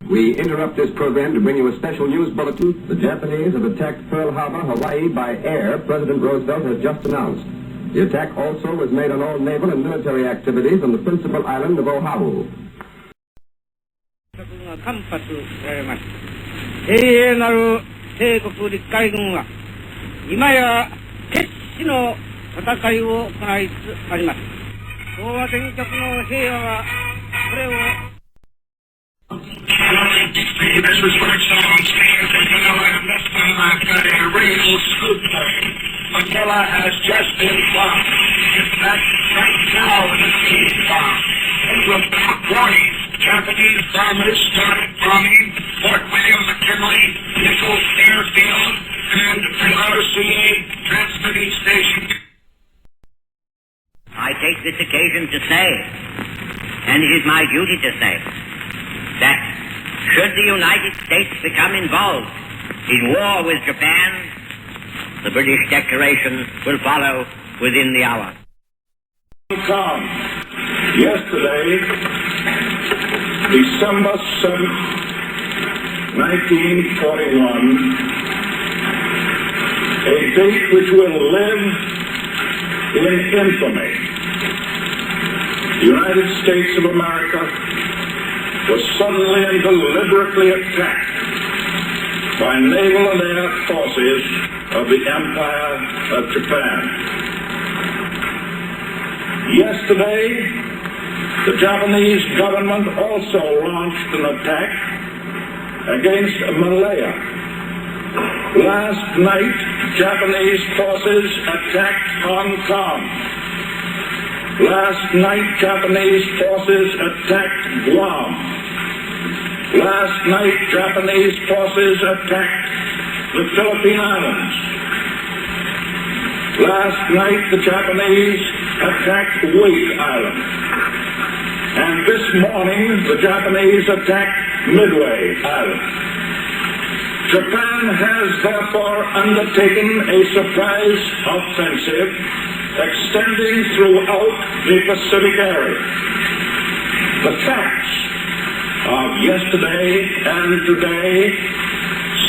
We interrupt this program to bring you a special news bulletin. The Japanese have attacked Pearl Harbor, Hawaii by air, President Roosevelt has just announced. The attack also was made on all naval and military activities on the principal island of Oahu. 間髪されます。永遠なる帝国陸海軍は今や決死の戦いを行いつつあります。東亜全局の平和はこれをManila has just been bombed. In fact, right now it is being bombed. And without warning, Japanese bombers started bombing Fort William McKinley, Nichols Airfield, and the RCA transmitting station. I take this occasion to say, and it is my duty to say, that should the United States become involved in war with Japan, the British declaration will follow within the hour. Yesterday, December 7th, 1941, a date which will live in infamy. The United States of America was suddenly and deliberately attacked by naval and air forces of the Empire of Japan. Yesterday, the Japanese government also launched an attack against Malaya. Last night, Japanese forces attacked Hong Kong. Last night, Japanese forces attacked Guam. Last night, Japanese forces attacked the Philippine Islands. Last night, the Japanese attacked Wake Island. And this morning, the Japanese attacked Midway Island. Japan has therefore undertaken a surprise offensive extending throughout the Pacific area. The facts of yesterday and today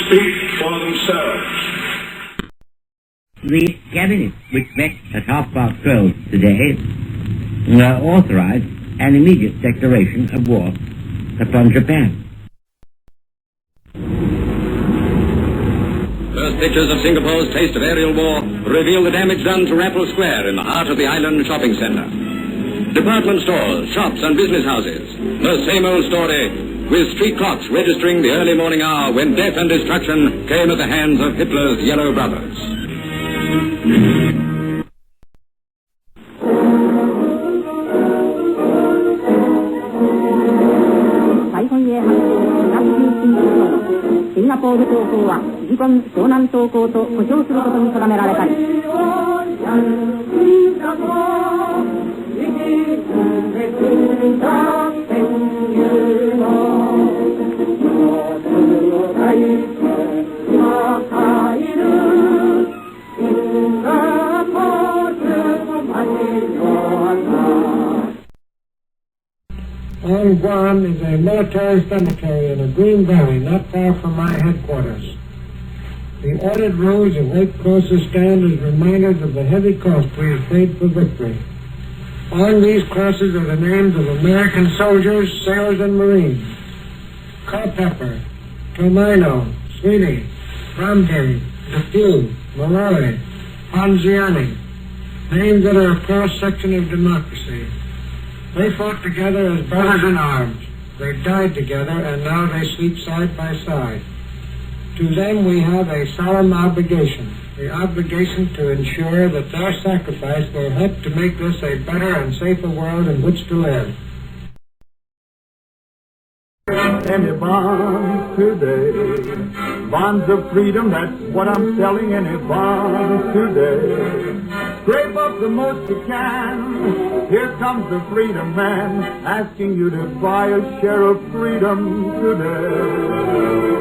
speak for themselves. The cabinet, which met at 12:30 today, authorized an immediate declaration of war upon Japan. First pictures of Singapore's taste of aerial war reveal the damage done to Raffles Square in the heart of the island shopping center. Department stores, shops and business houses. The same old story, with street clocks registering the early morning hour when death and destruction came at the hands of Hitler's Yellow Brothers. On Guam is a military cemetery in a green valley not far from my headquarters. The ordered rows of white crosses stand as reminders of the heavy cost we have paid for victory. On these crosses are the names of American soldiers, sailors, and Marines. Culpeper, Tomino, Sweeney, Bronte, DePew, Mallory, Ponziani, names that are a cross-section of democracy. They fought together as brothers in arms. They died together, and now they sleep side by side. To them we have a solemn obligation, the obligation to ensure that their sacrifice will help to make this a better and safer world in which to live. Any bonds today, bonds of freedom, that's what I'm selling. Any bonds today, scrape up the most you can. Here comes the freedom man, asking you to buy a share of freedom today.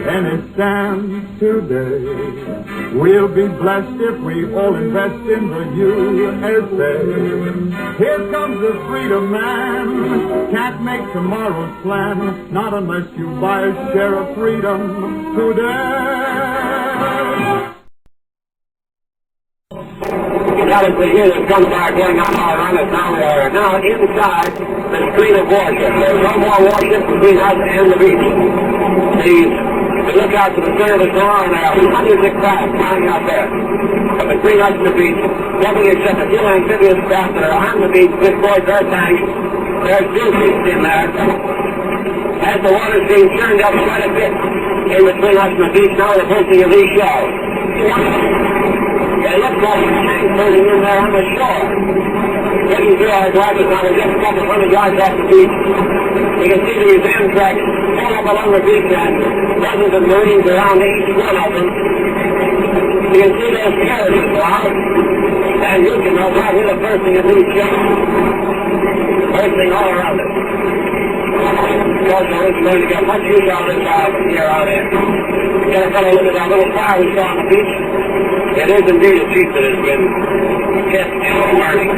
and it stands today. We'll be blessed if we all invest in the USA. Here comes the freedom man, can't make tomorrow's plan, not unless you buy a share of freedom today. That is the year that gunfire going on all around us now. We are now inside the screen of warships. There's no more warships between us and the beach. We look out to the center of the shore and there are hundreds of craft flying out there. But between us and the beach, nothing except a few amphibious craft that are on the beach with boys air tanks. There's juices in there. As the water's being churned up quite a bit in between us and the beach, now we're bursting of these shells. It looks like tanks burning in there on the shore. Looking through our glasses now, we're just a couple of 100 yards off the beach. We can see these Amtrak pull up along the beach and dozens of Marines around each one of them. You can see those carriages go out, and you can know right here the bursting of these ships. Bursting all around us. Of course, there isn't going to get much use out of this from here out in. Get a fellow look at that little fire we saw on the beach. It is indeed a sheep that has been kept burning.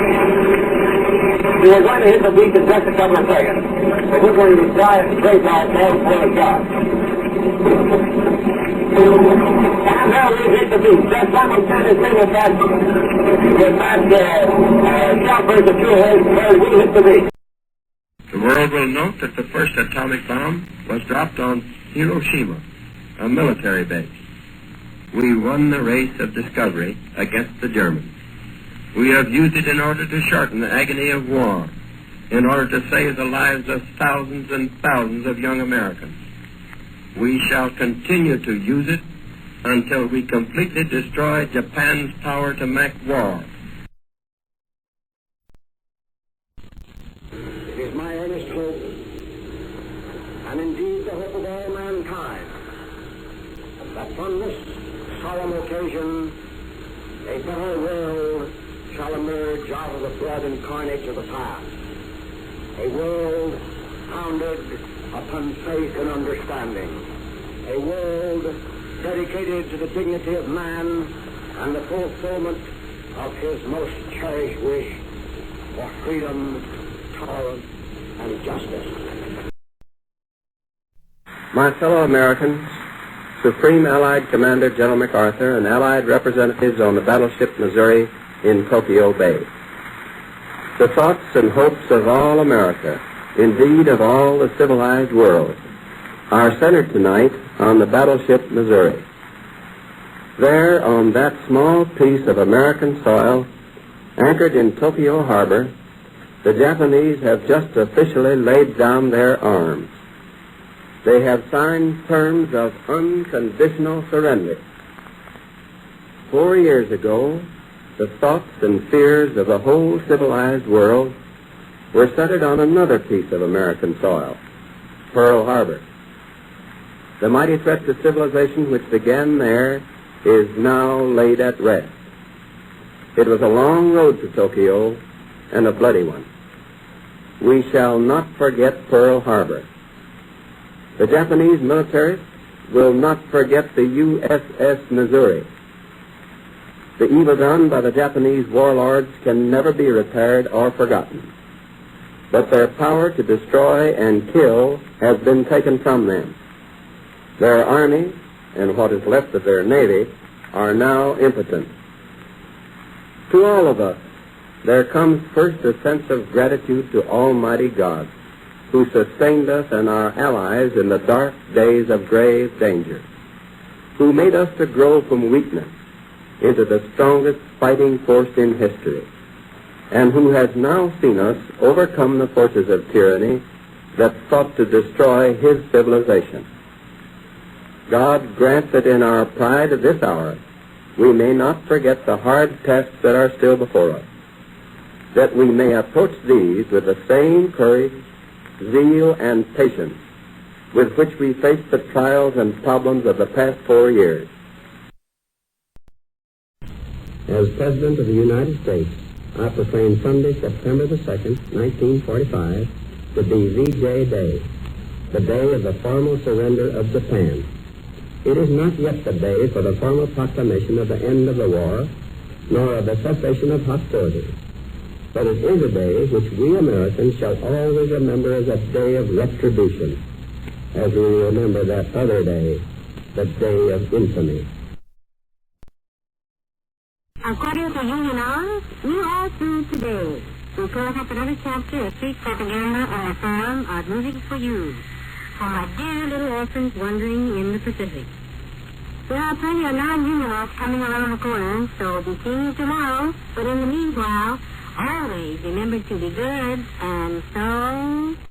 We were going to hit the beach in just a couple of seconds. But we're going to try and brace ourselves for a shot. And now we hit the beach. Just simultaneously with that shot burst of two holes, we hit the beach. The world will note that the first atomic bomb was dropped on Hiroshima, a military base. We won the race of discovery against the Germans. We have used it in order to shorten the agony of war, in order to save the lives of thousands and thousands of young Americans. We shall continue to use it until we completely destroy Japan's power to make war. It is my earnest hope, and indeed the hope of all mankind, that from this solemn occasion a better world shall emerge out of the blood and carnage of the past. A world founded upon faith and understanding. A world dedicated to the dignity of man and the fulfillment of his most cherished wish for freedom, tolerance, and justice. My fellow Americans, Supreme Allied Commander General MacArthur and Allied representatives on the battleship Missouri in Tokyo Bay. The thoughts and hopes of all America, indeed of all the civilized world, are centered tonight on the battleship Missouri. There, on that small piece of American soil, anchored in Tokyo Harbor, the Japanese have just officially laid down their arms. They have signed terms of unconditional surrender. 4 years ago, the thoughts and fears of the whole civilized world were centered on another piece of American soil, Pearl Harbor. The mighty threat to civilization which began there is now laid at rest. It was a long road to Tokyo and a bloody one. We shall not forget Pearl Harbor. The Japanese militarists will not forget the USS Missouri. The evil done by the Japanese warlords can never be repaired or forgotten. But their power to destroy and kill has been taken from them. Their army, and what is left of their navy, are now impotent. To all of us, there comes first a sense of gratitude to Almighty God, who sustained us and our allies in the dark days of grave danger, who made us to grow from weakness into the strongest fighting force in history, and who has now seen us overcome the forces of tyranny that sought to destroy his civilization. God grants that in our pride of this hour we may not forget the hard tests that are still before us, that we may approach these with the same courage, zeal, and patience with which we face the trials and problems of the past 4 years. As President of the United States, I proclaim Sunday, September the 2nd, 1945, to be VJ Day, the day of the formal surrender of Japan. It is not yet the day for the formal proclamation of the end of the war, nor of the cessation of hostilities. But it is a day which we Americans shall always remember as a day of retribution, as we remember that other day, the day of infamy. According to Union Arms, we are through today. We close up another chapter of street propaganda in the form of music for you, for my dear little orphans wandering in the Pacific. There are plenty of non-unionists coming around the corner, so be seeing you tomorrow. But in the meanwhile, always remember to be good, and so...